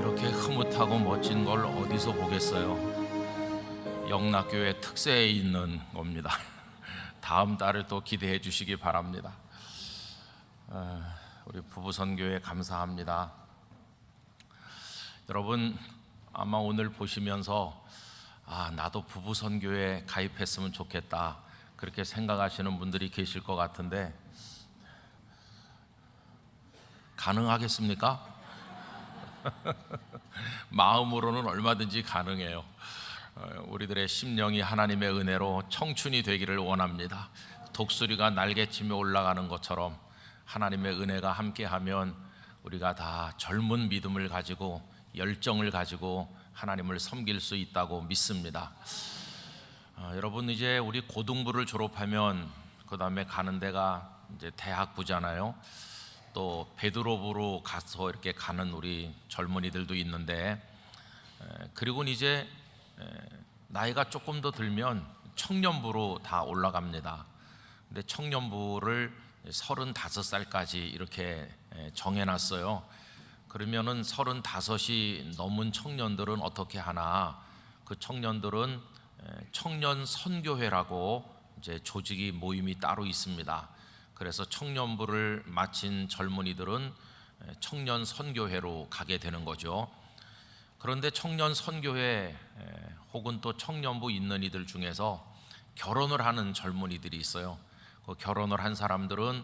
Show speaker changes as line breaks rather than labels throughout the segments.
이렇게 흐뭇하고 멋진 걸 어디서 보겠어요? 영락교회 특세에 있는 겁니다. 다음 달을 또 기대해 주시기 바랍니다. 우리 부부선교회 감사합니다. 여러분 아마 오늘 보시면서 나도 부부선교회 가입했으면 좋겠다 그렇게 생각하시는 분들이 계실 것 같은데 가능하겠습니까? 마음으로는 얼마든지 가능해요. 우리들의 심령이 하나님의 은혜로 청춘이 되기를 원합니다. 독수리가 날개치며 올라가는 것처럼 하나님의 은혜가 함께하면 우리가 다 젊은 믿음을 가지고 열정을 가지고 하나님을 섬길 수 있다고 믿습니다. 여러분 이제 우리 고등부를 졸업하면 그 다음에 가는 데가 이제 대학부잖아요. 또 베드로부로 가서 이렇게 가는 우리 젊은이들도 있는데, 그리고 이제 나이가 조금 더 들면 청년부로 다 올라갑니다. 근데 청년부를 35살까지 이렇게 정해놨어요. 그러면은 35이 넘은 청년들은 어떻게 하나? 그 청년들은 청년 선교회라고 이제 조직이 모임이 따로 있습니다. 그래서 청년부를 마친 젊은이들은 청년 선교회로 가게 되는 거죠. 그런데 청년 선교회 혹은 또 청년부 있는 이들 중에서 결혼을 하는 젊은이들이 있어요. 그 결혼을 한 사람들은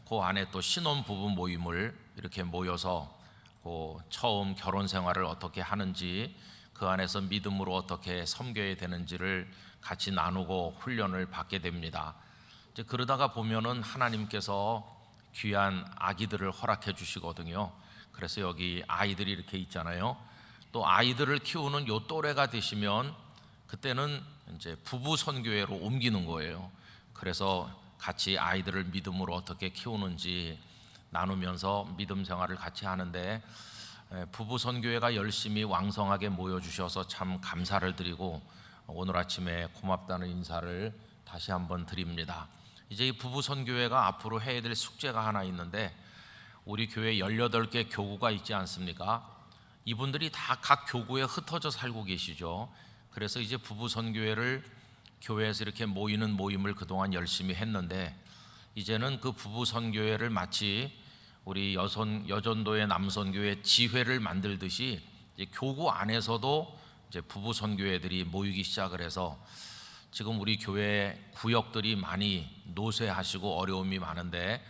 그 안에 또 신혼부부 모임을 이렇게 모여서 그 처음 결혼 생활을 어떻게 하는지, 그 안에서 믿음으로 어떻게 섬겨야 되는지를 같이 나누고 훈련을 받게 됩니다. 이제 그러다가 보면은 하나님께서 귀한 아기들을 허락해 주시거든요. 그래서 여기 아이들이 이렇게 있잖아요. 또 아이들을 키우는 요 또래가 되시면 그때는 이제 부부 선교회로 옮기는 거예요. 그래서 같이 아이들을 믿음으로 어떻게 키우는지 나누면서 믿음 생활을 같이 하는데, 부부 선교회가 열심히 왕성하게 모여 주셔서 참 감사를 드리고 오늘 아침에 고맙다는 인사를 다시 한번 드립니다. 이제 이 부부 선교회가 앞으로 해야 될 숙제가 하나 있는데, 우리 교회 18개 교구가 있지 않습니까? 이분들이 다 각 교구에 흩어져 살고 계시죠. 그래서 이제 부부 선교회를 교회에서 이렇게 모이는 모임을 그동안 열심히 했는데, 이제는 그 부부 선교회를 마치 우리 여전도의 남선교회 지회를 만들듯이 이제 교구 안에서도 이제 부부 선교회들이 모이기 시작을 해서 지금 우리 교회 구역들이 많이 노쇠하시고 어려움이 많은데,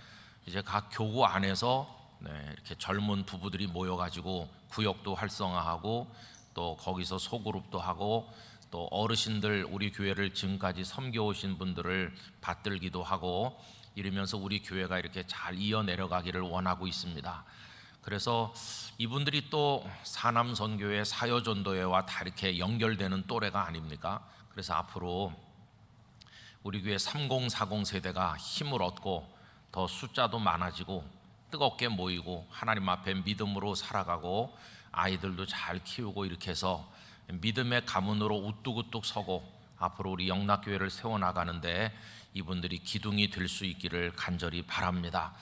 이제 각 교구 안에서 이렇게 젊은 부부들이 모여가지고 구역도 활성화하고 또 거기서 소그룹도 하고 또 어르신들 우리 교회를 지금까지 섬겨오신 분들을 받들기도 하고 이러면서 우리 교회가 이렇게 잘 이어내려가기를 원하고 있습니다. 그래서 이분들이 또 사남선교회, 사여전도회와 다 이렇게 연결되는 또래가 아닙니까? 그래서 앞으로 우리 교회 3040 세대가 힘을 얻고 더 숫자도 많아지고 뜨겁게 모이고 하나님 앞에 믿음으로 살아가고 아이들도 잘 키우고 이렇게 해서 믿음의 가문으로 우뚝우뚝 서고 앞으로 우리 영락교회를 세워나가는데 이분들이 기둥이 될 수 있기를 간절히 바랍니다.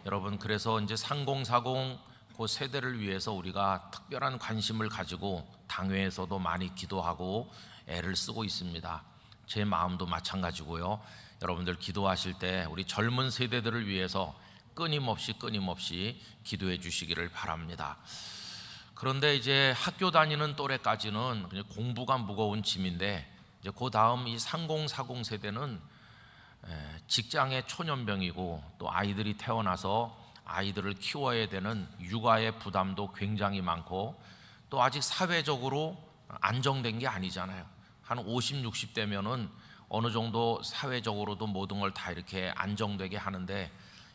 여러분, 그래서 이제 3040 그 세대를 위해서 우리가 특별한 관심을 가지고 당회에서도 많이 기도하고 애를 쓰고 있습니다. 제 마음도 마찬가지고요. 여러분들 기도하실 때 우리 젊은 세대들을 위해서 끊임없이 기도해 주시기를 바랍니다. 그런데 이제 학교 다니는 또래까지는 그냥 공부가 무거운 짐인데, 이제 그 다음 이 3040 세대는 직장의 초년병이고 또 아이들이 태어나서 아이들을 키워야 되는 육아의 부담도 굉장히 많고 또 아직 사회적으로 안정된 게 아니잖아요. 한 50, 60대면은 어느 정도 사회적으로도 모든 걸 다 이렇게 안정되게 하는데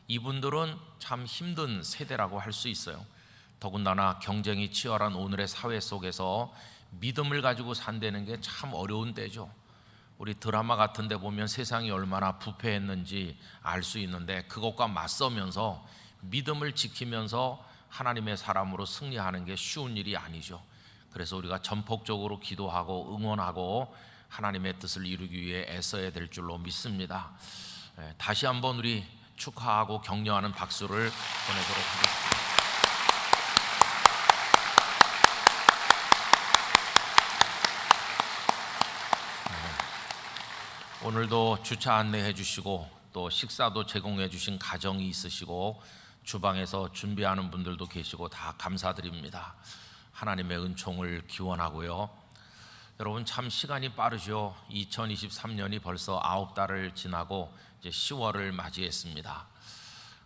이분들은 참 힘든 세대라고 할 수 있어요. 더군다나 경쟁이 치열한 오늘의 사회 속에서 믿음을 가지고 산다는 게 참 어려운 때죠. 우리 드라마 같은 데 보면 세상이 얼마나 부패했는지 알 수 있는데 그것과 맞서면서 믿음을 지키면서 하나님의 사람으로 승리하는 게 쉬운 일이 아니죠. 그래서 우리가 전폭적으로 기도하고 응원하고 하나님의 뜻을 이루기 위해 애써야 될 줄로 믿습니다. 다시 한번 우리 축하하고 격려하는 박수를 보내도록 하겠습니다. 오늘도 주차 안내해 주시고 또 식사도 제공해 주신 가정이 있으시고 주방에서 준비하는 분들도 계시고 다 감사드립니다. 하나님의 은총을 기원하고요. 여러분 참 시간이 빠르죠. 2023년이 벌써 9달을 지나고 이제 10월을 맞이했습니다.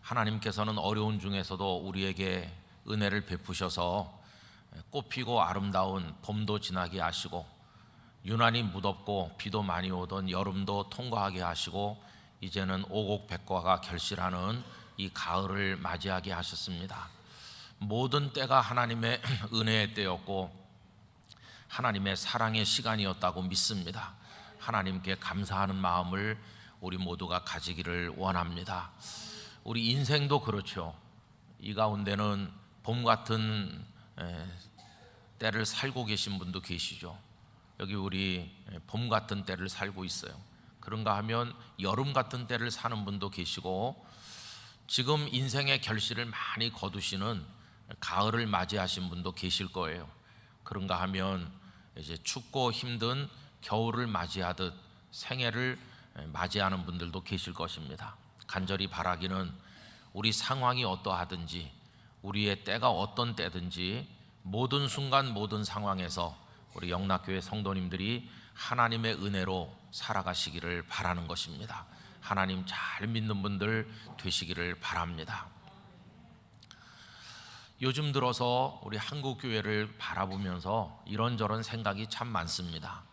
하나님께서는 어려운 중에서도 우리에게 은혜를 베푸셔서 꽃피고 아름다운 봄도 지나게 하시고 유난히 무덥고 비도 많이 오던 여름도 통과하게 하시고 이제는 오곡백과가 결실하는 이 가을을 맞이하게 하셨습니다. 모든 때가 하나님의 은혜의 때였고 하나님의 사랑의 시간이었다고 믿습니다. 하나님께 감사하는 마음을 우리 모두가 가지기를 원합니다. 우리 인생도 그렇죠. 이 가운데는 봄 같은 때를 살고 계신 분도 계시죠. 여기 우리 봄 같은 때를 살고 있어요. 그런가 하면 여름 같은 때를 사는 분도 계시고 지금 인생의 결실을 많이 거두시는 가을을 맞이하신 분도 계실 거예요. 그런가 하면 이제 춥고 힘든 겨울을 맞이하듯 생애를 맞이하는 분들도 계실 것입니다. 간절히 바라기는 우리 상황이 어떠하든지 우리의 때가 어떤 때든지 모든 순간 모든 상황에서 우리 영락교회 성도님들이 하나님의 은혜로 살아가시기를 바라는 것입니다. 하나님 잘 믿는 분들 되시기를 바랍니다. 요즘 들어서 우리 한국교회를 바라보면서 이런저런 생각이 참 많습니다.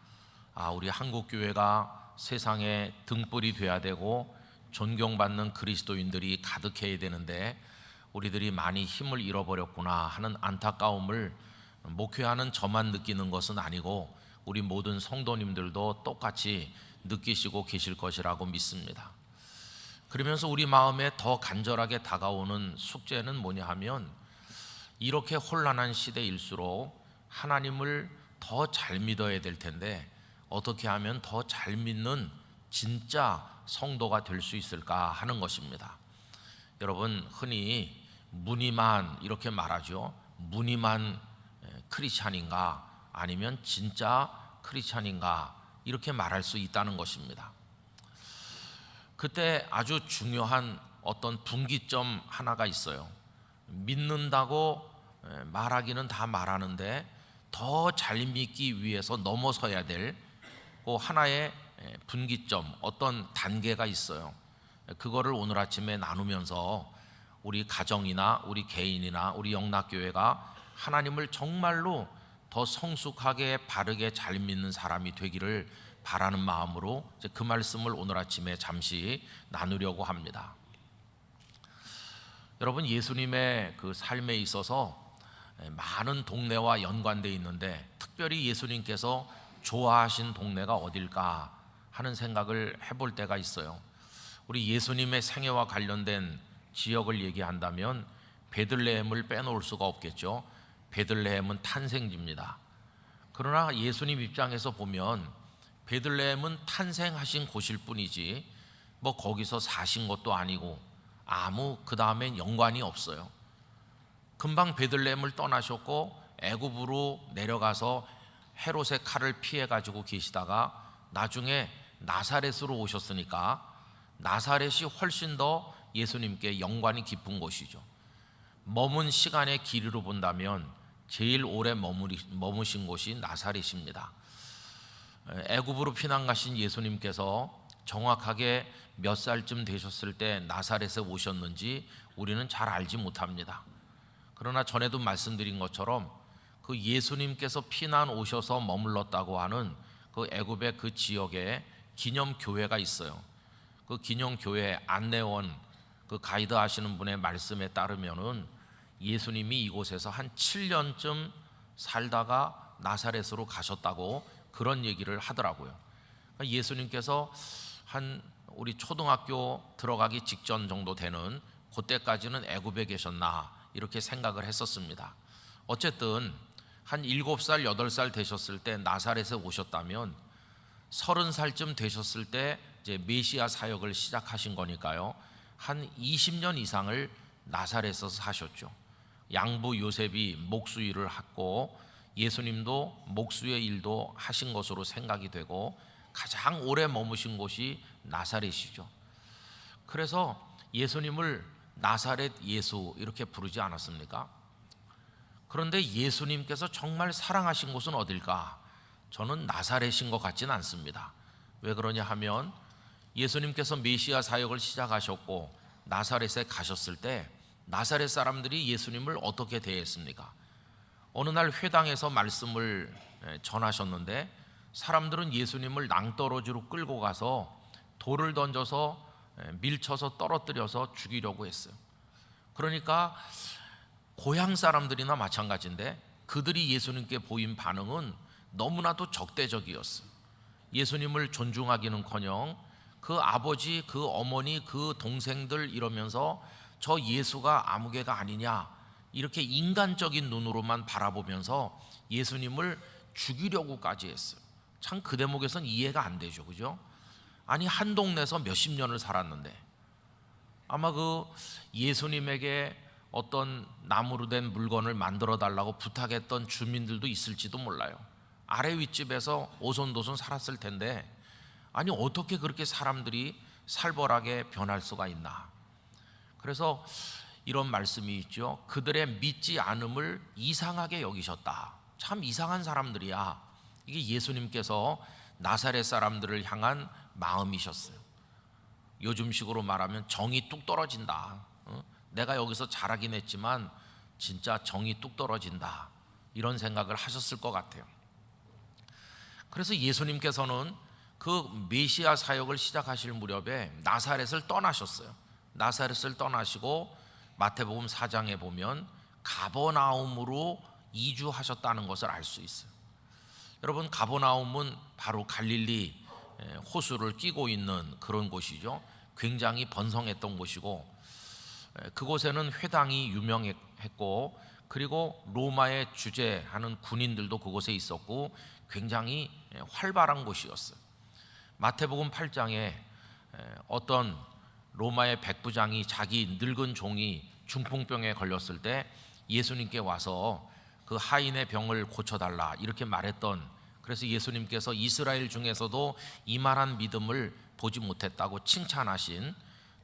우리 한국교회가 세상에 등불이 돼야 되고 존경받는 그리스도인들이 가득해야 되는데 우리들이 많이 힘을 잃어버렸구나 하는 안타까움을 목회하는 저만 느끼는 것은 아니고 우리 모든 성도님들도 똑같이 느끼시고 계실 것이라고 믿습니다. 그러면서 우리 마음에 더 간절하게 다가오는 숙제는 뭐냐 하면 이렇게 혼란한 시대일수록 하나님을 더 잘 믿어야 될 텐데 어떻게 하면 더 잘 믿는 진짜 성도가 될 수 있을까 하는 것입니다. 여러분 흔히 무늬만 이렇게 말하죠. 무늬만 크리스찬인가 아니면 진짜 크리스찬인가 이렇게 말할 수 있다는 것입니다. 그때 아주 중요한 어떤 분기점 하나가 있어요. 믿는다고 말하기는 다 말하는데 더 잘 믿기 위해서 넘어서야 될 그 하나의 분기점, 어떤 단계가 있어요. 그거를 오늘 아침에 나누면서 우리 가정이나 우리 개인이나 우리 영락교회가 하나님을 정말로 더 성숙하게 바르게 잘 믿는 사람이 되기를 바라는 마음으로 그 말씀을 오늘 아침에 잠시 나누려고 합니다. 여러분 예수님의 그 삶에 있어서 많은 동네와 연관되어 있는데 특별히 예수님께서 좋아하신 동네가 어딜까 하는 생각을 해볼 때가 있어요. 우리 예수님의 생애와 관련된 지역을 얘기한다면 베들레헴을 빼놓을 수가 없겠죠. 베들레헴은 탄생지입니다. 그러나 예수님 입장에서 보면 베들레헴은 탄생하신 곳일 뿐이지 뭐 거기서 사신 것도 아니고 아무 그 다음엔 연관이 없어요. 금방 베들레헴을 떠나셨고 애굽으로 내려가서 헤롯의 칼을 피해 가지고 계시다가 나중에 나사렛으로 오셨으니까 나사렛이 훨씬 더 예수님께 연관이 깊은 곳이죠. 머문 시간의 길이로 본다면 제일 오래 머무신 곳이 나사렛입니다. 애굽으로 피난 가신 예수님께서 정확하게 몇 살쯤 되셨을 때 나사렛에 오셨는지 우리는 잘 알지 못합니다. 그러나 전에도 말씀드린 것처럼 그 예수님께서 피난 오셔서 머물렀다고 하는 그 애굽의 그 지역에 기념교회가 있어요. 그 기념교회 안내원 그 가이드 하시는 분의 말씀에 따르면은 예수님이 이곳에서 한 7년쯤 살다가 나사렛으로 가셨다고 그런 얘기를 하더라고요. 그러니까 예수님께서 한 우리 초등학교 들어가기 직전 정도 되는 그때까지는 애굽에 계셨나 이렇게 생각을 했었습니다. 어쨌든 한 7살, 8살 되셨을 때 나사렛에 오셨다면 30살쯤 되셨을 때 이제 메시아 사역을 시작하신 거니까요. 한 20년 이상을 나사렛에서 사셨죠. 양부 요셉이 목수 일을 했고 예수님도 목수의 일도 하신 것으로 생각이 되고 가장 오래 머무신 곳이 나사렛이죠. 그래서 예수님을 나사렛 예수 이렇게 부르지 않았습니까? 그런데 예수님께서 정말 사랑하신 곳은 어딜까? 저는 나사렛인 것 같지는 않습니다. 왜 그러냐 하면 예수님께서 메시아 사역을 시작하셨고 나사렛에 가셨을 때 나사렛 사람들이 예수님을 어떻게 대했습니까? 어느 날 회당에서 말씀을 전하셨는데 사람들은 예수님을 낭떠러지로 끌고 가서 돌을 던져서 밀쳐서 떨어뜨려서 죽이려고 했어요. 그러니까 고향 사람들이나 마찬가지인데 그들이 예수님께 보인 반응은 너무나도 적대적이었어요. 예수님을 존중하기는커녕 그 아버지, 그 어머니, 그 동생들 이러면서 저 예수가 아무개가 아니냐 이렇게 인간적인 눈으로만 바라보면서 예수님을 죽이려고까지 했어요. 참 그 대목에선 이해가 안 되죠, 그죠? 아니 한 동네에서 몇십 년을 살았는데 아마 그 예수님에게 어떤 나무로 된 물건을 만들어 달라고 부탁했던 주민들도 있을지도 몰라요. 아래 윗집에서 오손도손 살았을 텐데 아니 어떻게 그렇게 사람들이 살벌하게 변할 수가 있나. 그래서 이런 말씀이 있죠. 그들의 믿지 않음을 이상하게 여기셨다. 참 이상한 사람들이야. 이게 예수님께서 나사렛 사람들을 향한 마음이셨어요. 요즘식으로 말하면 정이 뚝 떨어진다. 내가 여기서 잘하긴 했지만 진짜 정이 뚝 떨어진다. 이런 생각을 하셨을 것 같아요. 그래서 예수님께서는 그 메시아 사역을 시작하실 무렵에 나사렛을 떠나셨어요. 나사렛을 떠나시고 마태복음 4장에 보면 가버나움으로 이주하셨다는 것을 알 수 있어요. 여러분 가버나움은 바로 갈릴리 호수를 끼고 있는 그런 곳이죠. 굉장히 번성했던 곳이고 그곳에는 회당이 유명했고 그리고 로마에 주재하는 군인들도 그곳에 있었고 굉장히 활발한 곳이었어요. 마태복음 8장에 어떤 로마의 백부장이 자기 늙은 종이 중풍병에 걸렸을 때 예수님께 와서 그 하인의 병을 고쳐달라 이렇게 말했던, 그래서 예수님께서 이스라엘 중에서도 이만한 믿음을 보지 못했다고 칭찬하신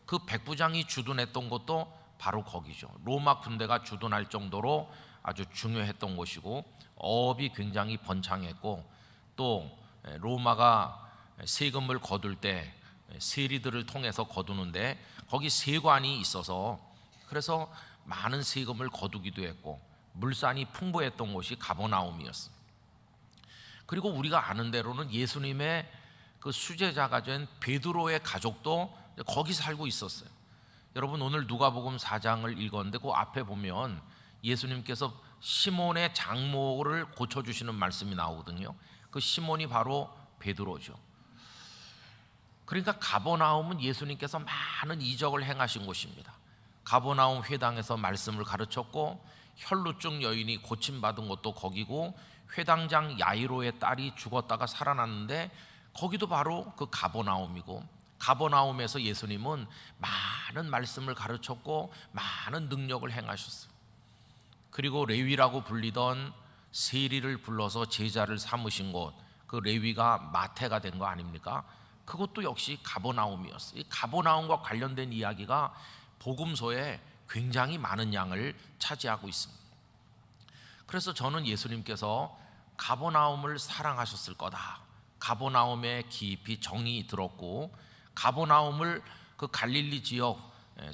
그 백부장이 주둔했던 곳도 바로 거기죠. 로마 군대가 주둔할 정도로 아주 중요했던 곳이고 어업이 굉장히 번창했고 또 로마가 세금을 거둘 때 세리들을 통해서 거두는데 거기 세관이 있어서 그래서 많은 세금을 거두기도 했고 물산이 풍부했던 곳이 가버나움이었어요. 그리고 우리가 아는 대로는 예수님의 그 수제자가 된 베드로의 가족도 거기 살고 있었어요. 여러분 오늘 누가복음 4장을 읽었는데 그 앞에 보면 예수님께서 시몬의 장모를 고쳐주시는 말씀이 나오거든요. 그 시몬이 바로 베드로죠. 그러니까 가버나움은 예수님께서 많은 이적을 행하신 곳입니다. 가버나움 회당에서 말씀을 가르쳤고 혈루증 여인이 고침받은 곳도 거기고 회당장 야이로의 딸이 죽었다가 살아났는데 거기도 바로 그 가버나움이고 가버나움에서 예수님은 많은 말씀을 가르쳤고 많은 능력을 행하셨어요. 그리고 레위라고 불리던 세리를 불러서 제자를 삼으신 곳, 그 레위가 마태가 된 거 아닙니까? 그것도 역시 가버나움이었어요. 이 가버나움과 관련된 이야기가 복음서에 굉장히 많은 양을 차지하고 있습니다. 그래서 저는 예수님께서 가버나움을 사랑하셨을 거다. 가버나움에 깊이 정이 들었고 가버나움을 그 갈릴리 지역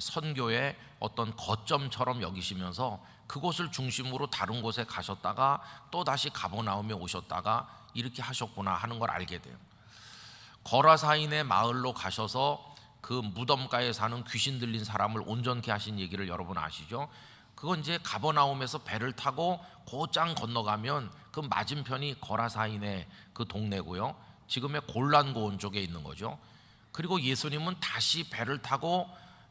선교의 어떤 거점처럼 여기시면서 그곳을 중심으로 다른 곳에 가셨다가 또 다시 가버나움에 오셨다가 이렇게 하셨구나 하는 걸 알게 돼요. 거라사인의 마을로 가셔서 그 무덤가에 사는 귀신 들린 사람을 온전케 하신 얘기를 여러분 아시죠? 그건 이제 가버나움에서 배를 타고 곧장 건너가면 그 맞은편이 거라사인의 그 동네고요. 지금의 골란고온 쪽에 있는 거죠. 그리고 예수님은 다시 배를 타고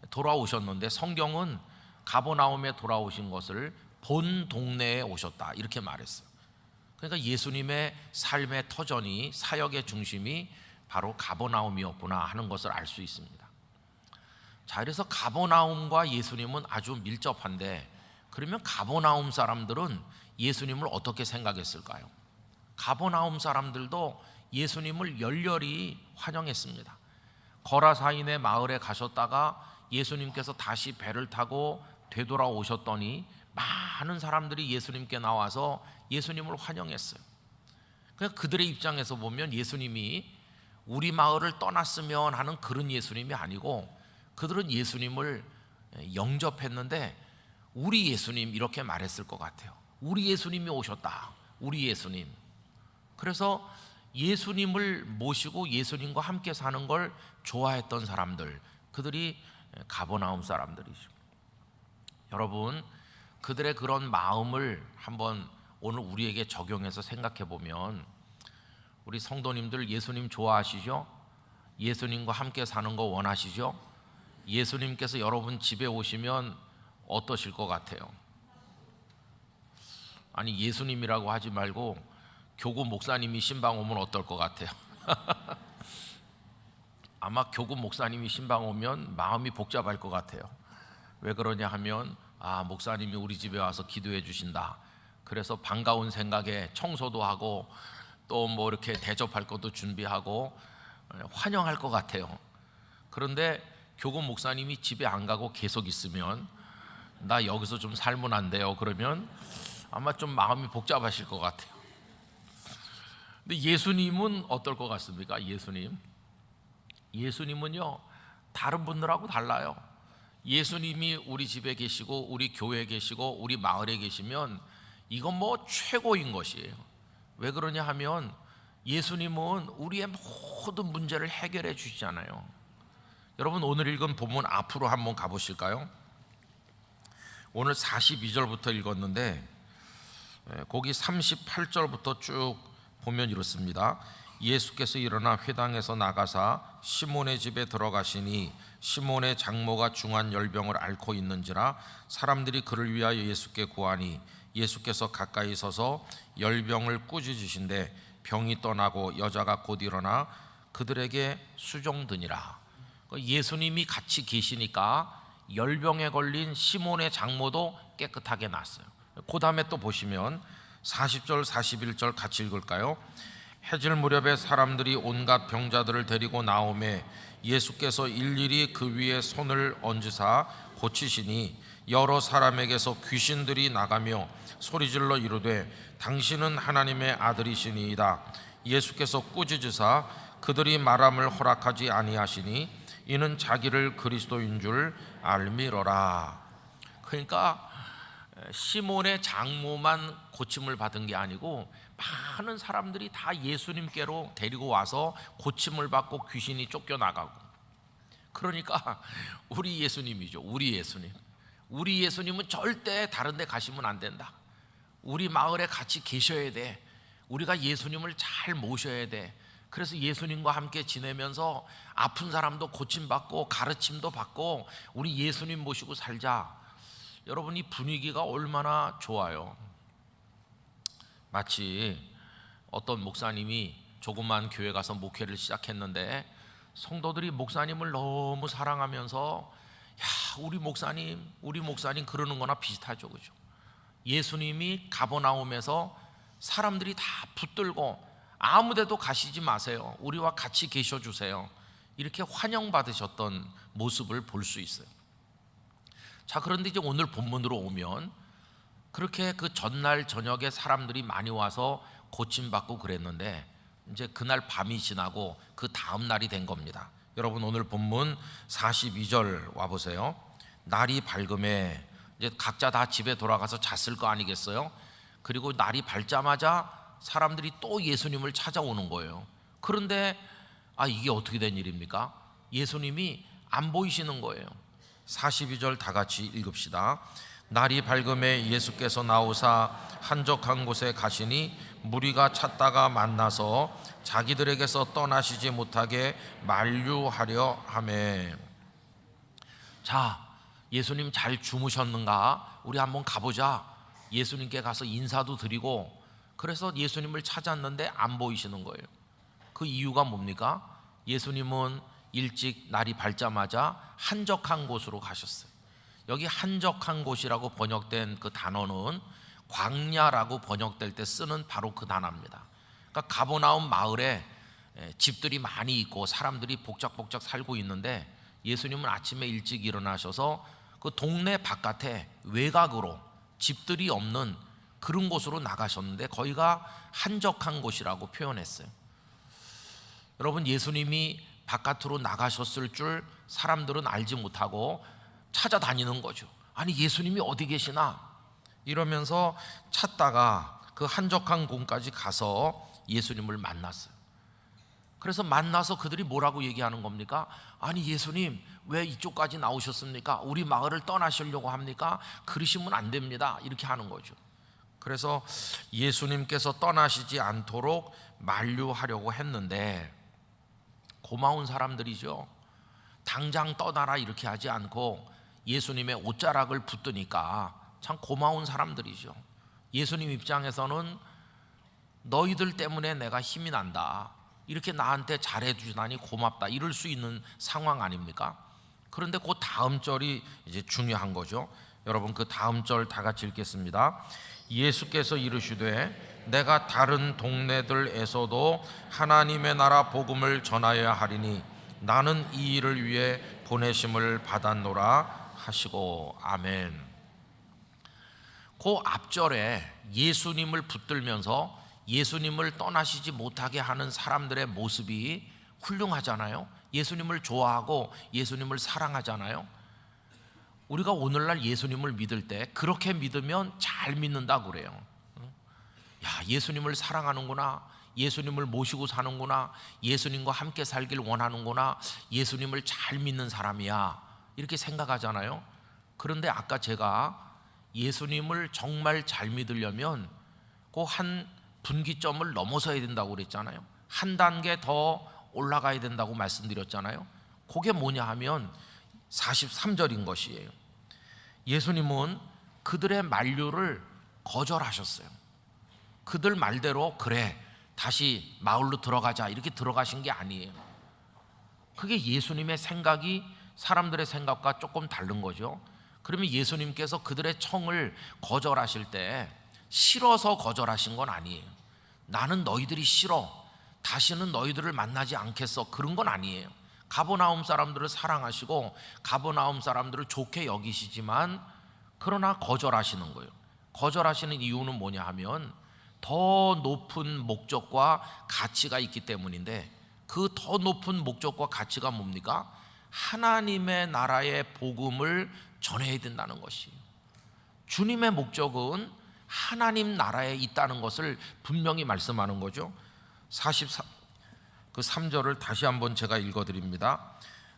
돌아오셨는데 성경은 가버나움에 돌아오신 것을 본 동네에 오셨다 이렇게 말했어요. 그러니까 예수님의 삶의 터전이 사역의 중심이 바로 가버나움이었구나 하는 것을 알 수 있습니다. 자, 그래서 가버나움과 예수님은 아주 밀접한데 그러면 가버나움 사람들은 예수님을 어떻게 생각했을까요? 가버나움 사람들도 예수님을 열렬히 환영했습니다. 거라사인의 마을에 가셨다가 예수님께서 다시 배를 타고 되돌아오셨더니 많은 사람들이 예수님께 나와서 예수님을 환영했어요. 그러니까 그들의 입장에서 보면 예수님이 우리 마을을 떠났으면 하는 그런 예수님이 아니고, 그들은 예수님을 영접했는데 우리 예수님 이렇게 말했을 것 같아요. 우리 예수님이 오셨다. 우리 예수님. 그래서 예수님을 모시고 예수님과 함께 사는 걸 좋아했던 사람들, 그들이 가버나움 사람들이죠. 여러분, 그들의 그런 마음을 한번 오늘 우리에게 적용해서 생각해 보면, 우리 성도님들 예수님 좋아하시죠? 예수님과 함께 사는 거 원하시죠? 예수님께서 여러분 집에 오시면 어떠실 것 같아요? 아니, 예수님이라고 하지 말고 교구 목사님이 신방 오면 어떨 것 같아요? 아마 교구 목사님이 신방 오면 마음이 복잡할 것 같아요. 왜 그러냐 하면, 목사님이 우리 집에 와서 기도해 주신다. 그래서 반가운 생각에 청소도 하고 또 뭐 이렇게 대접할 것도 준비하고 환영할 것 같아요. 그런데 교구 목사님이 집에 안 가고 계속 있으면, 나 여기서 좀 살면 안 돼요? 그러면 아마 좀 마음이 복잡하실 것 같아요. 근데 예수님은 어떨 것 같습니까? 예수님은요, 다른 분들하고 달라요. 예수님이 우리 집에 계시고 우리 교회에 계시고 우리 마을에 계시면 이건 뭐 최고인 것이에요. 왜 그러냐 하면 예수님은 우리의 모든 문제를 해결해 주시잖아요. 여러분, 오늘 읽은 본문 앞으로 한번 가보실까요? 오늘 42절부터 읽었는데 거기 38절부터 쭉 보면 이렇습니다. 예수께서 일어나 회당에서 나가사 시몬의 집에 들어가시니 시몬의 장모가 중한 열병을 앓고 있는지라 사람들이 그를 위하여 예수께 구하니 예수께서 가까이 서서 열병을 꾸짖으신데 병이 떠나고 여자가 곧 일어나 그들에게 수종드니라. 예수님이 같이 계시니까 열병에 걸린 시몬의 장모도 깨끗하게 났어요. 그 다음에 또 보시면 40절 41절 같이 읽을까요? 해질 무렵에 사람들이 온갖 병자들을 데리고 나오매 예수께서 일일이 그 위에 손을 얹으사 고치시니 여러 사람에게서 귀신들이 나가며 소리질러 이르되 당신은 하나님의 아들이시니이다. 예수께서 꾸짖으사 그들이 말함을 허락하지 아니하시니 이는 자기를 그리스도인 줄 알미러라. 그러니까 시몬의 장모만 고침을 받은 게 아니고 많은 사람들이 다 예수님께로 데리고 와서 고침을 받고 귀신이 쫓겨나가고. 그러니까 우리 예수님이죠. 우리 예수님은 절대 다른 데 가시면 안 된다. 우리 마을에 같이 계셔야 돼. 우리가 예수님을 잘 모셔야 돼. 그래서 예수님과 함께 지내면서 아픈 사람도 고침받고 가르침도 받고 우리 예수님 모시고 살자. 여러분, 이 분위기가 얼마나 좋아요. 마치 어떤 목사님이 조그만 교회 가서 목회를 시작했는데 성도들이 목사님을 너무 사랑하면서 우리 목사님 그러는 거나 비슷하죠. 그죠? 예수님이 가버나움에서 사람들이 다 붙들고 아무 데도 가시지 마세요. 우리와 같이 계셔 주세요. 이렇게 환영받으셨던 모습을 볼 수 있어요. 자, 그런데 이제 오늘 본문으로 오면 그렇게 그 전날 저녁에 사람들이 많이 와서 고침받고 그랬는데 이제 그날 밤이 지나고 그 다음 날이 된 겁니다. 여러분, 오늘 본문 42절 와보세요. 날이 밝음에 이제 각자 다 집에 돌아가서 잤을 거 아니겠어요? 그리고 날이 밝자마자 사람들이 또 예수님을 찾아오는 거예요. 그런데 이게 어떻게 된 일입니까? 예수님이 안 보이시는 거예요. 42절 다 같이 읽읍시다. 날이 밝음에 예수께서 나오사 한적한 곳에 가시니 무리가 찾다가 만나서 자기들에게서 떠나시지 못하게 만류하려 하매. 자, 예수님 잘 주무셨는가? 우리 한번 가보자. 예수님께 가서 인사도 드리고, 그래서 예수님을 찾았는데 안 보이시는 거예요. 그 이유가 뭡니까? 예수님은 일찍 날이 밝자마자 한적한 곳으로 가셨어요. 여기 한적한 곳이라고 번역된 그 단어는 광야라고 번역될 때 쓰는 바로 그 단어입니다. 그러니까 가버나움 마을에 집들이 많이 있고 사람들이 복작복작 살고 있는데 예수님은 아침에 일찍 일어나셔서 그 동네 바깥에 외곽으로 집들이 없는 그런 곳으로 나가셨는데 거기가 한적한 곳이라고 표현했어요. 여러분, 예수님이 바깥으로 나가셨을 줄 사람들은 알지 못하고 찾아다니는 거죠. 아니, 예수님이 어디 계시나 이러면서 찾다가 그 한적한 곳까지 가서 예수님을 만났어요. 그래서 만나서 그들이 뭐라고 얘기하는 겁니까? 아니, 예수님 왜 이쪽까지 나오셨습니까? 우리 마을을 떠나시려고 합니까? 그러시면 안 됩니다. 이렇게 하는 거죠. 그래서 예수님께서 떠나시지 않도록 만류하려고 했는데 고마운 사람들이죠. 당장 떠나라 이렇게 하지 않고 예수님의 옷자락을 붙드니까 참 고마운 사람들이죠. 예수님 입장에서는 너희들 때문에 내가 힘이 난다, 이렇게 나한테 잘해주다니 고맙다, 이럴 수 있는 상황 아닙니까? 그런데 그 다음 절이 이제 중요한 거죠. 여러분, 그 다음 절 다 같이 읽겠습니다. 예수께서 이르시되 내가 다른 동네들에서도 하나님의 나라 복음을 전하여야 하리니 나는 이 일을 위해 보내심을 받았노라 하시고. 아멘. 그 앞절에 예수님을 붙들면서 예수님을 떠나시지 못하게 하는 사람들의 모습이 훌륭하잖아요. 예수님을 좋아하고 예수님을 사랑하잖아요. 우리가 오늘날 예수님을 믿을 때 그렇게 믿으면 잘 믿는다 그래요. 야, 예수님을 사랑하는구나, 예수님을 모시고 사는구나, 예수님과 함께 살길 원하는구나, 예수님을 잘 믿는 사람이야, 이렇게 생각하잖아요. 그런데 아까 제가 예수님을 정말 잘 믿으려면 그 한 분기점을 넘어서야 된다고 그랬잖아요. 한 단계 더 올라가야 된다고 말씀드렸잖아요. 그게 뭐냐 하면 43절인 것이에요. 예수님은 그들의 만류를 거절하셨어요. 그들 말대로 그래 다시 마을로 들어가자 이렇게 들어가신 게 아니에요. 그게 예수님의 생각이 사람들의 생각과 조금 다른 거죠. 그러면 예수님께서 그들의 청을 거절하실 때 싫어서 거절하신 건 아니에요. 나는 너희들이 싫어, 다시는 너희들을 만나지 않겠어, 그런 건 아니에요. 가버나움 사람들을 사랑하시고 가버나움 사람들을 좋게 여기시지만 그러나 거절하시는 거예요. 거절하시는 이유는 뭐냐 하면 더 높은 목적과 가치가 있기 때문인데 그 더 높은 목적과 가치가 뭡니까? 하나님의 나라의 복음을 전해야 된다는 것이에요. 주님의 목적은 하나님 나라에 있다는 것을 분명히 말씀하는 거죠. 3절을 다시 한번 제가 읽어드립니다.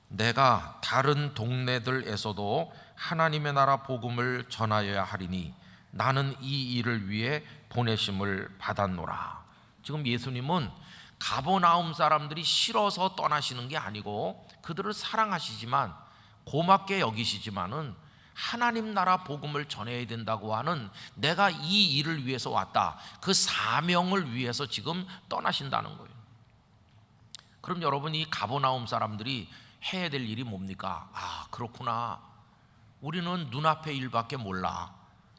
내가 다른 동네들에서도 하나님의 나라 복음을 전하여야 하리니 나는 이 일을 위해 보내심을 받았노라. 지금 예수님은 가버나움 사람들이 싫어서 떠나시는 게 아니고 그들을 사랑하시지만 고맙게 여기시지만은 하나님 나라 복음을 전해야 된다고 하는 내가 이 일을 위해서 왔다, 그 사명을 위해서 지금 떠나신다는 거예요. 그럼 여러분, 이 가버나움 사람들이 해야 될 일이 뭡니까? 아, 그렇구나. 우리는 눈앞의 일밖에 몰라.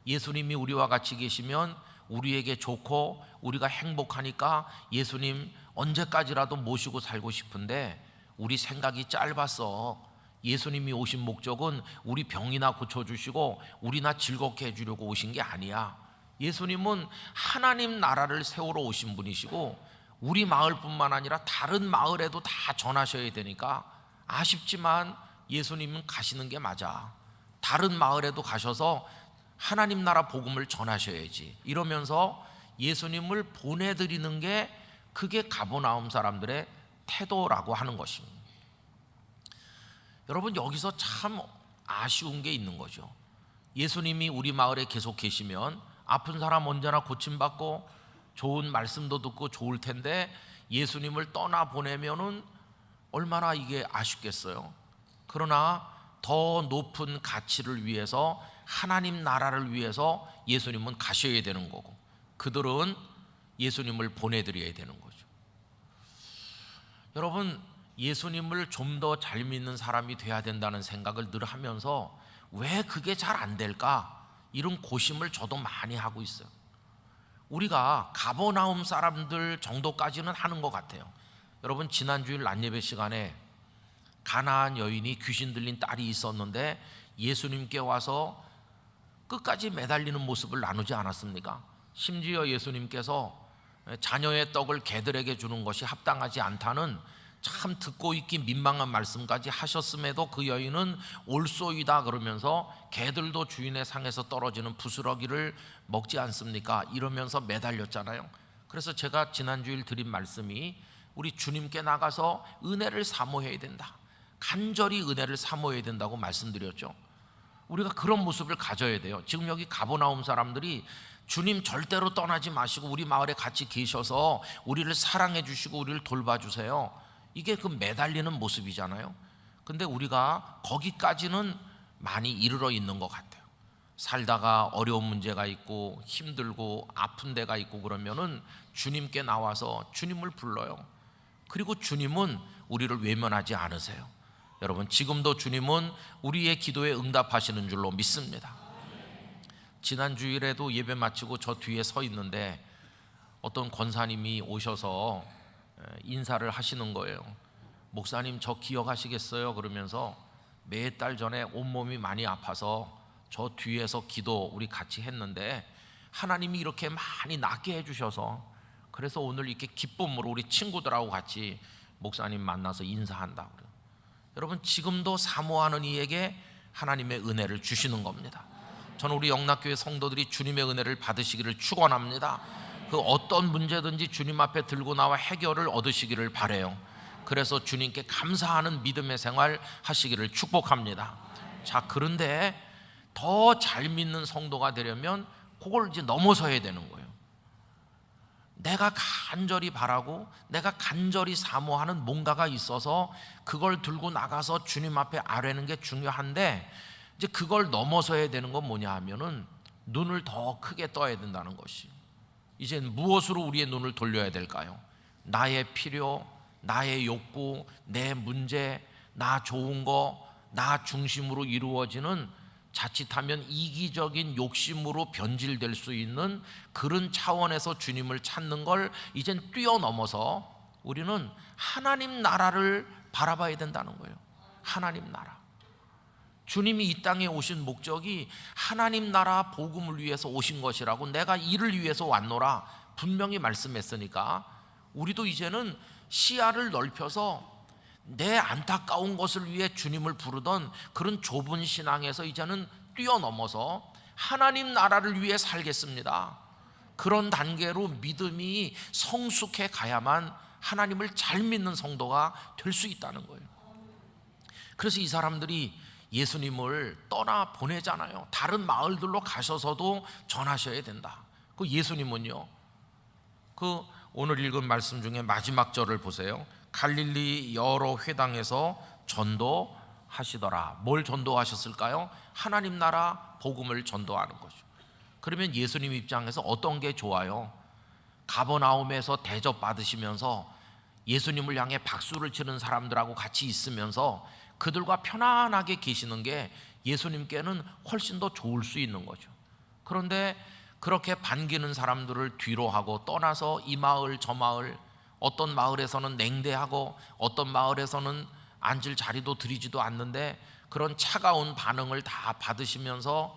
예수님이 우리와 같이 계시면 우리에게 좋고 우리가 행복하니까 예수님 언제까지라도 모시고 살고 싶은데 우리 생각이 짧았어. 예수님이 오신 목적은 우리 병이나 고쳐주시고 우리나 즐겁게 해주려고 오신 게 아니야. 예수님은 하나님 나라를 세우러 오신 분이시고 우리 마을뿐만 아니라 다른 마을에도 다 전하셔야 되니까 아쉽지만 예수님은 가시는 게 맞아. 다른 마을에도 가셔서 하나님 나라 복음을 전하셔야지. 이러면서 예수님을 보내드리는 게 그게 가버나움 사람들의 태도라고 하는 것입니다. 여러분, 여기서 참 아쉬운 게 있는 거죠. 예수님이 우리 마을에 계속 계시면 아픈 사람 언제나 고침받고 좋은 말씀도 듣고 좋을 텐데 예수님을 떠나보내면은 얼마나 이게 아쉽겠어요. 그러나 더 높은 가치를 위해서 하나님 나라를 위해서 예수님은 가셔야 되는 거고 그들은 예수님을 보내드려야 되는 거죠. 여러분, 예수님을 좀 더 잘 믿는 사람이 돼야 된다는 생각을 늘 하면서 왜 그게 잘 안 될까? 이런 고심을 저도 많이 하고 있어요. 우리가 가버나움 사람들 정도까지는 하는 것 같아요. 여러분, 지난주일 낮예배 시간에 가나안 여인이 귀신 들린 딸이 있었는데 예수님께 와서 끝까지 매달리는 모습을 나누지 않았습니까? 심지어 예수님께서 자녀의 떡을 개들에게 주는 것이 합당하지 않다는 참 듣고 있기 민망한 말씀까지 하셨음에도 그 여인은 올소이다 그러면서 개들도 주인의 상에서 떨어지는 부스러기를 먹지 않습니까? 이러면서 매달렸잖아요. 그래서 제가 지난주일 드린 말씀이 우리 주님께 나가서 은혜를 사모해야 된다, 간절히 은혜를 사모해야 된다고 말씀드렸죠. 우리가 그런 모습을 가져야 돼요. 지금 여기 가버나움 사람들이 주님 절대로 떠나지 마시고 우리 마을에 같이 계셔서 우리를 사랑해 주시고 우리를 돌봐주세요, 이게 그 매달리는 모습이잖아요. 근데 우리가 거기까지는 많이 이르러 있는 것 같아요. 살다가 어려운 문제가 있고 힘들고 아픈 데가 있고 그러면은 주님께 나와서 주님을 불러요. 그리고 주님은 우리를 외면하지 않으세요. 여러분, 지금도 주님은 우리의 기도에 응답하시는 줄로 믿습니다. 지난 주일에도 예배 마치고 저 뒤에 서 있는데 어떤 권사님이 오셔서 인사를 하시는 거예요. 목사님, 저 기억하시겠어요? 그러면서 몇 달 전에 온몸이 많이 아파서 저 뒤에서 기도 우리 같이 했는데 하나님이 이렇게 많이 낫게 해주셔서 그래서 오늘 이렇게 기쁨으로 우리 친구들하고 같이 목사님 만나서 인사한다고 그래요. 여러분, 지금도 사모하는 이에게 하나님의 은혜를 주시는 겁니다. 저는 우리 영락교회 성도들이 주님의 은혜를 받으시기를 축원합니다. 그 어떤 문제든지 주님 앞에 들고 나와 해결을 얻으시기를 바라요. 그래서 주님께 감사하는 믿음의 생활 하시기를 축복합니다. 자, 그런데 더 잘 믿는 성도가 되려면 그걸 이제 넘어서야 되는 거예요. 내가 간절히 바라고 내가 간절히 사모하는 뭔가가 있어서 그걸 들고 나가서 주님 앞에 아뢰는 게 중요한데, 이제 그걸 넘어서야 되는 건 뭐냐 하면은 눈을 더 크게 떠야 된다는 것이. 이제 무엇으로 우리의 눈을 돌려야 될까요? 나의 필요, 나의 욕구, 내 문제, 나 좋은 거, 나 중심으로 이루어지는 자칫하면 이기적인 욕심으로 변질될 수 있는 그런 차원에서 주님을 찾는 걸 이젠 뛰어넘어서 우리는 하나님 나라를 바라봐야 된다는 거예요. 하나님 나라. 주님이 이 땅에 오신 목적이 하나님 나라 복음을 위해서 오신 것이라고 내가 이를 위해서 왔노라 분명히 말씀했으니까 우리도 이제는 시야를 넓혀서 내 안타까운 것을 위해 주님을 부르던 그런 좁은 신앙에서 이제는 뛰어넘어서 하나님 나라를 위해 살겠습니다, 그런 단계로 믿음이 성숙해 가야만 하나님을 잘 믿는 성도가 될 수 있다는 거예요. 그래서 이 사람들이 예수님을 떠나 보내잖아요. 다른 마을들로 가셔서도 전하셔야 된다. 그 예수님은요, 그 오늘 읽은 말씀 중에 마지막 절을 보세요. 갈릴리 여러 회당에서 전도하시더라. 뭘 전도하셨을까요? 하나님 나라 복음을 전도하는 거죠. 그러면 예수님 입장에서 어떤 게 좋아요? 가버나움에서 대접받으시면서 예수님을 향해 박수를 치는 사람들하고 같이 있으면서 그들과 편안하게 계시는 게 예수님께는 훨씬 더 좋을 수 있는 거죠. 그런데 그렇게 반기는 사람들을 뒤로 하고 떠나서 이 마을 저 마을, 어떤 마을에서는 냉대하고 어떤 마을에서는 앉을 자리도 드리지도 않는데 그런 차가운 반응을 다 받으시면서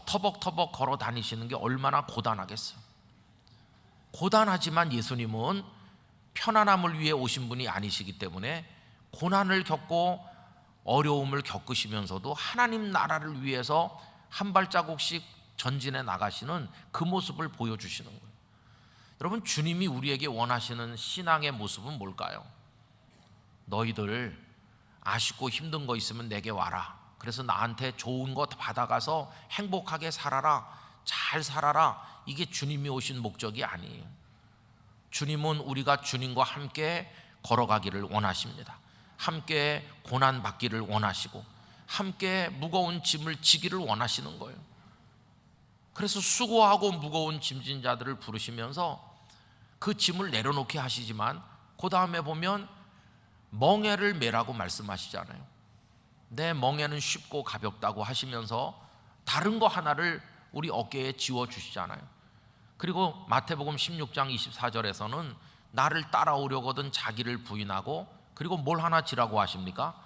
터벅터벅 걸어 다니시는 게 얼마나 고단하겠어요. 고단하지만 예수님은 편안함을 위해 오신 분이 아니시기 때문에 고난을 겪고 어려움을 겪으시면서도 하나님 나라를 위해서 한 발자국씩 전진해 나가시는 그 모습을 보여주시는 거예요. 여러분, 주님이 우리에게 원하시는 신앙의 모습은 뭘까요? 너희들 아쉽고 힘든 거 있으면 내게 와라. 그래서 나한테 좋은 거 받아가서 행복하게 살아라, 잘 살아라. 이게 주님이 오신 목적이 아니에요. 주님은 우리가 주님과 함께 걸어가기를 원하십니다. 함께 고난 받기를 원하시고 함께 무거운 짐을 지기를 원하시는 거예요. 그래서 수고하고 무거운 짐진 자들을 부르시면서 그 짐을 내려놓게 하시지만 그 다음에 보면 멍에를 메라고 말씀하시잖아요. 내 멍에는 쉽고 가볍다고 하시면서 다른 거 하나를 우리 어깨에 지워주시잖아요. 그리고 마태복음 16장 24절에서는 나를 따라오려거든 자기를 부인하고, 그리고 뭘 하나 지라고 하십니까?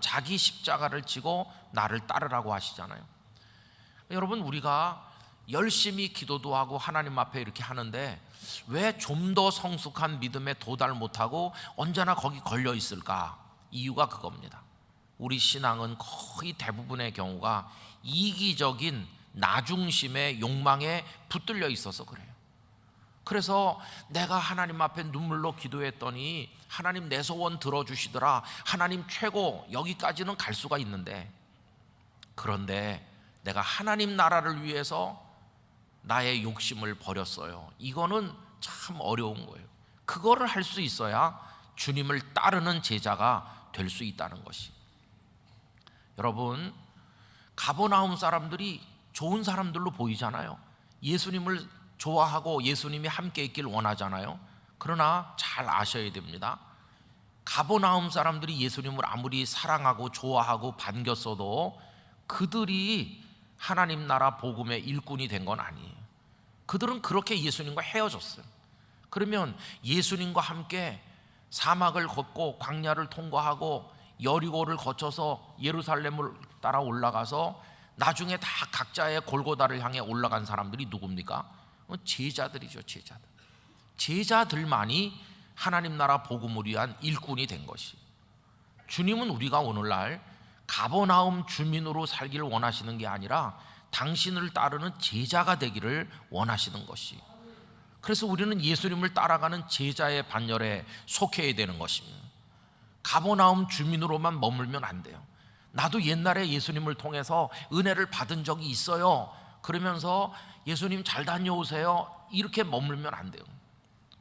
자기 십자가를 지고 나를 따르라고 하시잖아요. 여러분, 우리가 열심히 기도도 하고 하나님 앞에 이렇게 하는데 왜 좀 더 성숙한 믿음에 도달 못하고 언제나 거기 걸려 있을까? 이유가 그겁니다. 우리 신앙은 거의 대부분의 경우가 이기적인 나중심의 욕망에 붙들려 있어서 그래요. 그래서 내가 하나님 앞에 눈물로 기도했더니 하나님 내 소원 들어주시더라, 하나님 최고, 여기까지는 갈 수가 있는데, 그런데 내가 하나님 나라를 위해서 나의 욕심을 버렸어요. 이거는 참 어려운 거예요. 그거를 할 수 있어야 주님을 따르는 제자가 될 수 있다는 것이. 여러분, 가버나움 사람들이 좋은 사람들로 보이잖아요. 예수님을 좋아하고 예수님이 함께 있길 원하잖아요. 그러나 잘 아셔야 됩니다. 가버나움 사람들이 예수님을 아무리 사랑하고 좋아하고 반겼어도 그들이 하나님 나라 복음의 일꾼이 된 건 아니에요. 그들은 그렇게 예수님과 헤어졌어요. 그러면 예수님과 함께 사막을 걷고 광야를 통과하고 여리고를 거쳐서 예루살렘을 따라 올라가서 나중에 다 각자의 골고다를 향해 올라간 사람들이 누굽니까? 제자들이죠. 제자들만이 하나님 나라 복음을 위한 일꾼이 된 것이. 주님은 우리가 오늘날 가버나움 주민으로 살기를 원하시는 게 아니라 당신을 따르는 제자가 되기를 원하시는 것이. 그래서 우리는 예수님을 따라가는 제자의 반열에 속해야 되는 것입니다. 가버나움 주민으로만 머물면 안 돼요. 나도 옛날에 예수님을 통해서 은혜를 받은 적이 있어요, 그러면서 예수님 잘 다녀오세요, 이렇게 머물면 안 돼요.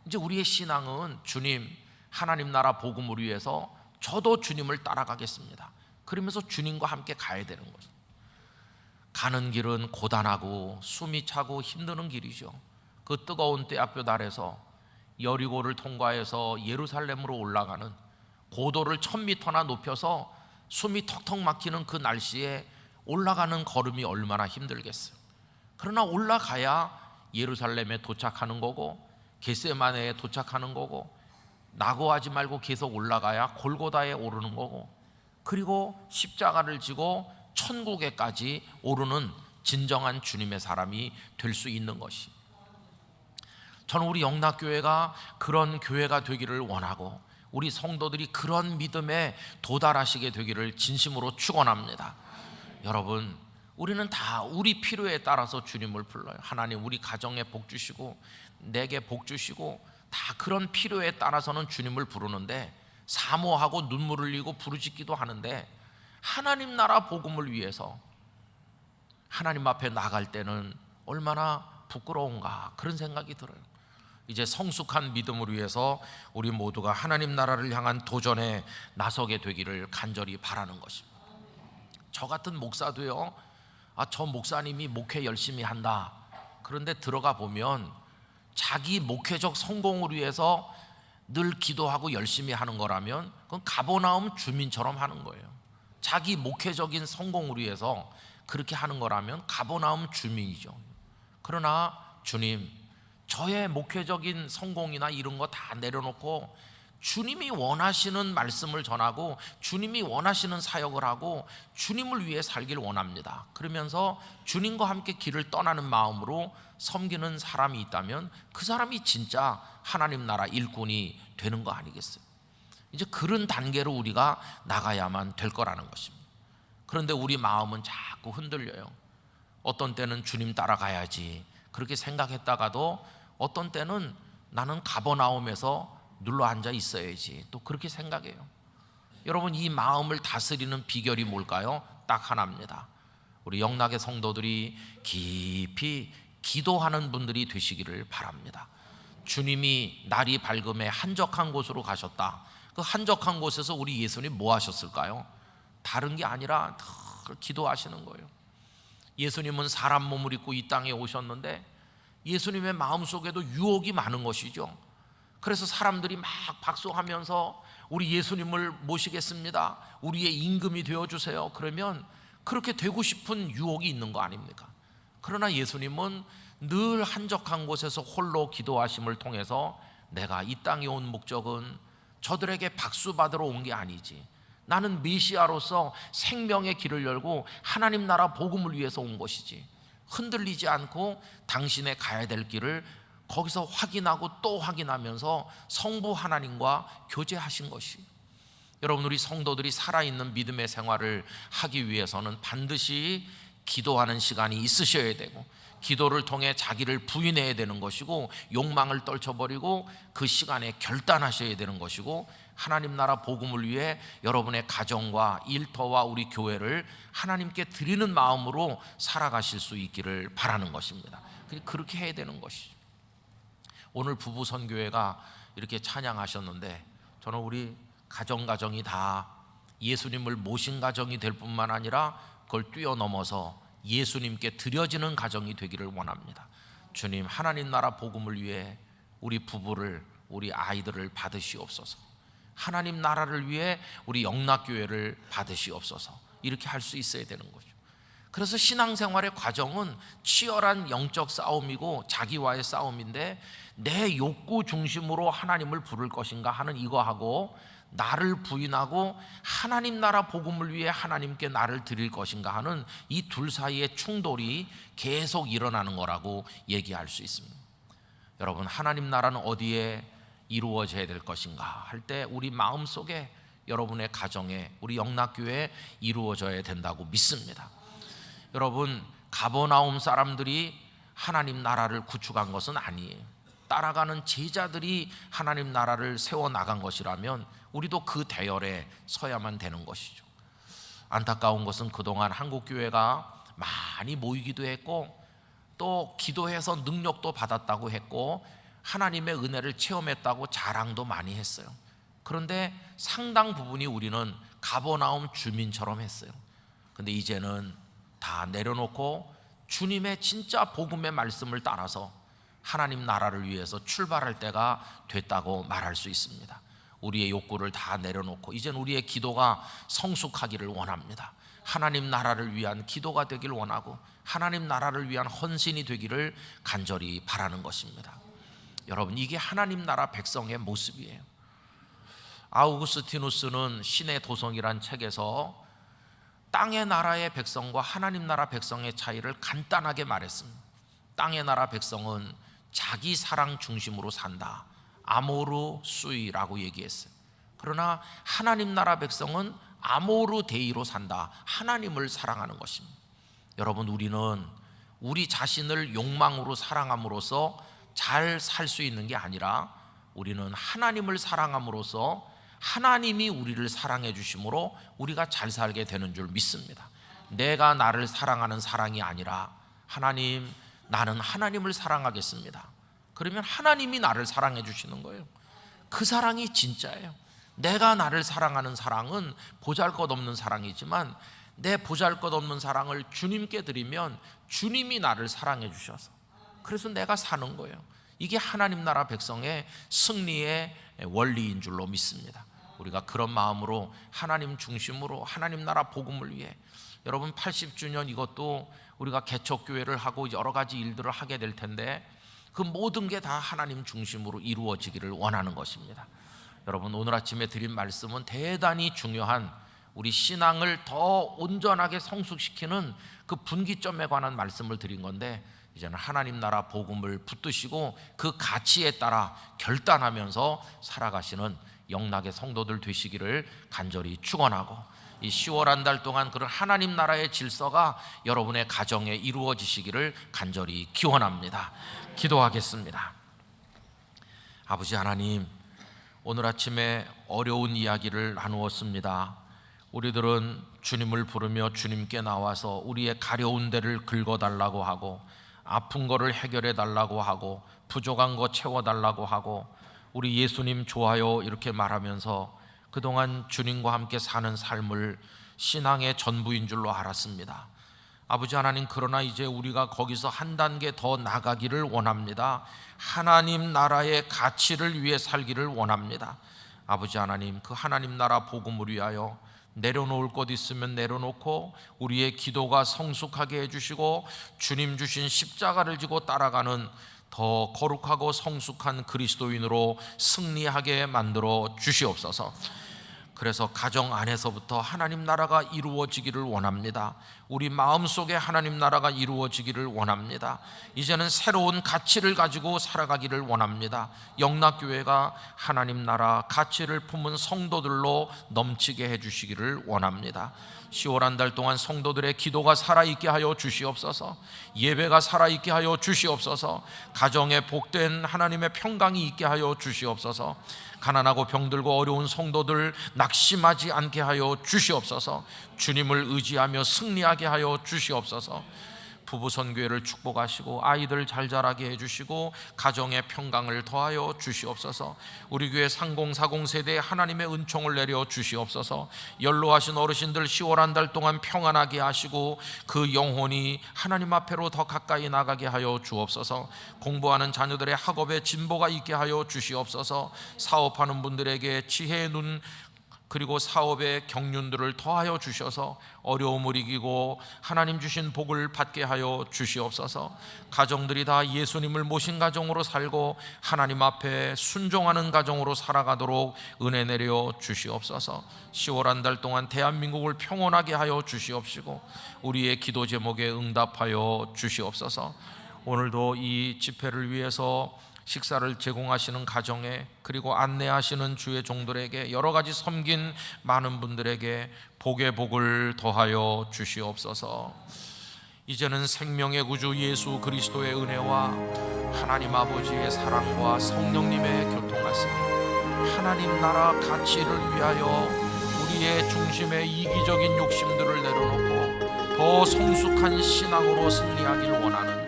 이제 우리의 신앙은 주님, 하나님 나라 복음을 위해서 저도 주님을 따라가겠습니다, 그러면서 주님과 함께 가야 되는 거죠. 가는 길은 고단하고 숨이 차고 힘드는 길이죠. 그 뜨거운 때압볕 아래서 여리고를 통과해서 예루살렘으로 올라가는, 고도를 1000m나 높여서 숨이 턱턱 막히는 그 날씨에 올라가는 걸음이 얼마나 힘들겠어요. 그러나 올라가야 예루살렘에 도착하는 거고, 겟세마네에 도착하는 거고, 낙오하지 말고 계속 올라가야 골고다에 오르는 거고, 그리고 십자가를 지고 천국에까지 오르는 진정한 주님의 사람이 될 수 있는 것이. 저는 우리 영락교회가 그런 교회가 되기를 원하고, 우리 성도들이 그런 믿음에 도달하시게 되기를 진심으로 축원합니다. 여러분, 우리는 다 우리 필요에 따라서 주님을 불러요. 하나님, 우리 가정에 복 주시고 내게 복 주시고, 다 그런 필요에 따라서는 주님을 부르는데, 사모하고 눈물 흘리고 부르짖기도 하는데, 하나님 나라 복음을 위해서 하나님 앞에 나갈 때는 얼마나 부끄러운가, 그런 생각이 들어요. 이제 성숙한 믿음을 위해서 우리 모두가 하나님 나라를 향한 도전에 나서게 되기를 간절히 바라는 것입니다. 저 같은 목사도요, 저 목사님이 목회 열심히 한다, 그런데 들어가 보면 자기 목회적 성공을 위해서 늘 기도하고 열심히 하는 거라면 그건 가버나움 주민처럼 하는 거예요. 자기 목회적인 성공을 위해서 그렇게 하는 거라면 가버나움 주민이죠. 그러나 주님, 저의 목회적인 성공이나 이런 거 다 내려놓고 주님이 원하시는 말씀을 전하고 주님이 원하시는 사역을 하고 주님을 위해 살길 원합니다, 그러면서 주님과 함께 길을 떠나는 마음으로 섬기는 사람이 있다면 그 사람이 진짜 하나님 나라 일꾼이 되는 거 아니겠어요? 이제 그런 단계로 우리가 나가야만 될 거라는 것입니다. 그런데 우리 마음은 자꾸 흔들려요. 어떤 때는 주님 따라가야지 그렇게 생각했다가도 어떤 때는 나는 가버나움에서 눌러 앉아 있어야지 또 그렇게 생각해요. 여러분, 이 마음을 다스리는 비결이 뭘까요? 딱 하나입니다. 우리 영락의 성도들이 깊이 기도하는 분들이 되시기를 바랍니다. 주님이 날이 밝음에 한적한 곳으로 가셨다. 그 한적한 곳에서 우리 예수님 뭐 하셨을까요? 다른 게 아니라 늘 기도하시는 거예요. 예수님은 사람 몸을 입고 이 땅에 오셨는데 예수님의 마음속에도 유혹이 많은 것이죠. 그래서 사람들이 막 박수하면서 우리 예수님을 모시겠습니다, 우리의 임금이 되어주세요, 그러면 그렇게 되고 싶은 유혹이 있는 거 아닙니까? 그러나 예수님은 늘 한적한 곳에서 홀로 기도하심을 통해서 내가 이 땅에 온 목적은 저들에게 박수 받으러 온 게 아니지. 나는 메시아로서 생명의 길을 열고 하나님 나라 복음을 위해서 온 것이지. 흔들리지 않고 당신의 가야 될 길을 거기서 확인하고 또 확인하면서 성부 하나님과 교제하신 것이. 여러분, 우리 성도들이 살아있는 믿음의 생활을 하기 위해서는 반드시 기도하는 시간이 있으셔야 되고, 기도를 통해 자기를 부인해야 되는 것이고, 욕망을 떨쳐버리고 그 시간에 결단하셔야 되는 것이고, 하나님 나라 복음을 위해 여러분의 가정과 일터와 우리 교회를 하나님께 드리는 마음으로 살아가실 수 있기를 바라는 것입니다. 그렇게 해야 되는 것이죠. 오늘 부부 선교회가 이렇게 찬양하셨는데, 저는 우리 가정이 다 예수님을 모신 가정이 될 뿐만 아니라 그걸 뛰어넘어서 예수님께 드려지는 가정이 되기를 원합니다. 주님, 하나님 나라 복음을 위해 우리 부부를, 우리 아이들을 받으시옵소서. 하나님 나라를 위해 우리 영락교회를 받으시옵소서. 이렇게 할 수 있어야 되는 거죠. 그래서 신앙생활의 과정은 치열한 영적 싸움이고 자기와의 싸움인데, 내 욕구 중심으로 하나님을 부를 것인가 하는 이거하고, 나를 부인하고 하나님 나라 복음을 위해 하나님께 나를 드릴 것인가 하는 이 둘 사이의 충돌이 계속 일어나는 거라고 얘기할 수 있습니다. 여러분, 하나님 나라는 어디에 이루어져야 될 것인가 할 때 우리 마음속에, 여러분의 가정에, 우리 영락교회에 이루어져야 된다고 믿습니다. 여러분, 가버나움 사람들이 하나님 나라를 구축한 것은 아니에요. 따라가는 제자들이 하나님 나라를 세워나간 것이라면 우리도 그 대열에 서야만 되는 것이죠. 안타까운 것은 그동안 한국교회가 많이 모이기도 했고, 또 기도해서 능력도 받았다고 했고, 하나님의 은혜를 체험했다고 자랑도 많이 했어요. 그런데 상당 부분이 우리는 가버나움 주민처럼 했어요. 근데 이제는 다 내려놓고 주님의 진짜 복음의 말씀을 따라서 하나님 나라를 위해서 출발할 때가 됐다고 말할 수 있습니다. 우리의 욕구를 다 내려놓고 이제는 우리의 기도가 성숙하기를 원합니다. 하나님 나라를 위한 기도가 되길 원하고, 하나님 나라를 위한 헌신이 되기를 간절히 바라는 것입니다. 여러분, 이게 하나님 나라 백성의 모습이에요. 아우구스티누스는 신의 도성이란 책에서 땅의 나라의 백성과 하나님 나라 백성의 차이를 간단하게 말했습니다. 땅의 나라 백성은 자기 사랑 중심으로 산다. 아모르 수이라고 얘기했어요. 그러나 하나님 나라 백성은 아모르 데이로 산다. 하나님을 사랑하는 것입니다. 여러분, 우리는 우리 자신을 욕망으로 사랑함으로써 잘 살 수 있는 게 아니라, 우리는 하나님을 사랑함으로써 하나님이 우리를 사랑해 주심으로 우리가 잘 살게 되는 줄 믿습니다. 내가 나를 사랑하는 사랑이 아니라, 하나님, 나는 하나님을 사랑하겠습니다. 그러면 하나님이 나를 사랑해 주시는 거예요. 그 사랑이 진짜예요. 내가 나를 사랑하는 사랑은 보잘것없는 사랑이지만, 내 보잘것없는 사랑을 주님께 드리면 주님이 나를 사랑해 주셔서, 그래서 내가 사는 거예요. 이게 하나님 나라 백성의 승리의 원리인 줄로 믿습니다. 우리가 그런 마음으로 하나님 중심으로 하나님 나라 복음을 위해, 여러분 80주년 이것도 우리가 개척교회를 하고 여러 가지 일들을 하게 될 텐데, 그 모든 게 다 하나님 중심으로 이루어지기를 원하는 것입니다. 여러분, 오늘 아침에 드린 말씀은 대단히 중요한, 우리 신앙을 더 온전하게 성숙시키는 그 분기점에 관한 말씀을 드린 건데, 이제는 하나님 나라 복음을 붙드시고 그 가치에 따라 결단하면서 살아가시는 영락의 성도들 되시기를 간절히 축원하고, 이 10월 한 달 동안 그런 하나님 나라의 질서가 여러분의 가정에 이루어지시기를 간절히 기원합니다. 기도하겠습니다. 아버지 하나님, 오늘 아침에 어려운 이야기를 나누었습니다. 우리들은 주님을 부르며 주님께 나와서 우리의 가려운 데를 긁어달라고 하고, 아픈 거를 해결해 달라고 하고, 부족한 거 채워달라고 하고, 우리 예수님 좋아요 이렇게 말하면서 그동안 주님과 함께 사는 삶을 신앙의 전부인 줄로 알았습니다. 아버지 하나님, 그러나 이제 우리가 거기서 한 단계 더 나가기를 원합니다. 하나님 나라의 가치를 위해 살기를 원합니다. 아버지 하나님, 그 하나님 나라 복음을 위하여 내려놓을 것 있으면 내려놓고, 우리의 기도가 성숙하게 해주시고 주님 주신 십자가를 지고 따라가는 더 거룩하고 성숙한 그리스도인으로 승리하게 만들어 주시옵소서. 그래서 가정 안에서부터 하나님 나라가 이루어지기를 원합니다. 우리 마음속에 하나님 나라가 이루어지기를 원합니다. 이제는 새로운 가치를 가지고 살아가기를 원합니다. 영락교회가 하나님 나라 가치를 품은 성도들로 넘치게 해주시기를 원합니다. 10월 한 달 동안 성도들의 기도가 살아있게 하여 주시옵소서. 예배가 살아있게 하여 주시옵소서. 가정에 복된 하나님의 평강이 있게 하여 주시옵소서. 가난하고 병들고 어려운 성도들 낙심하지 않게 하여 주시옵소서. 주님을 의지하며 승리하게 하여 주시옵소서. 부부 선교회를 축복하시고 아이들 잘 자라게 해주시고 가정의 평강을 더하여 주시옵소서. 우리 교회 3040 세대에 하나님의 은총을 내려 주시옵소서. 연로하신 어르신들 10월 한 달 동안 평안하게 하시고 그 영혼이 하나님 앞으로 더 가까이 나가게 하여 주옵소서. 공부하는 자녀들의 학업에 진보가 있게 하여 주시옵소서. 사업하는 분들에게 지혜의 눈 그리고 사업의 경륜들을 더하여 주셔서 어려움을 이기고 하나님 주신 복을 받게 하여 주시옵소서. 가정들이 다 예수님을 모신 가정으로 살고 하나님 앞에 순종하는 가정으로 살아가도록 은혜 내려 주시옵소서. 10월 한 달 동안 대한민국을 평온하게 하여 주시옵시고 우리의 기도 제목에 응답하여 주시옵소서. 오늘도 이 집회를 위해서 식사를 제공하시는 가정에 그리고 안내하시는 주의 종들에게 여러 가지 섬긴 많은 분들에게 복의 복을 더하여 주시옵소서. 이제는 생명의 구주 예수 그리스도의 은혜와 하나님 아버지의 사랑과 성령님의 교통하심이 하나님 나라 가치를 위하여 우리의 중심의 이기적인 욕심들을 내려놓고 더 성숙한 신앙으로 승리하길 원하는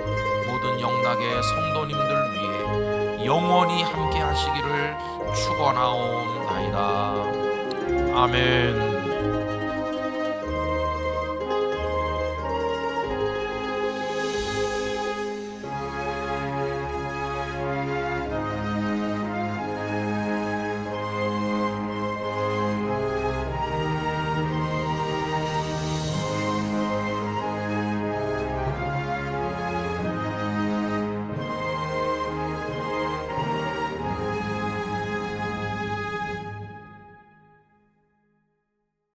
모든 영락의 성도님들 위해 영원히 함께 하시기를 축원하옵나이다. 아멘.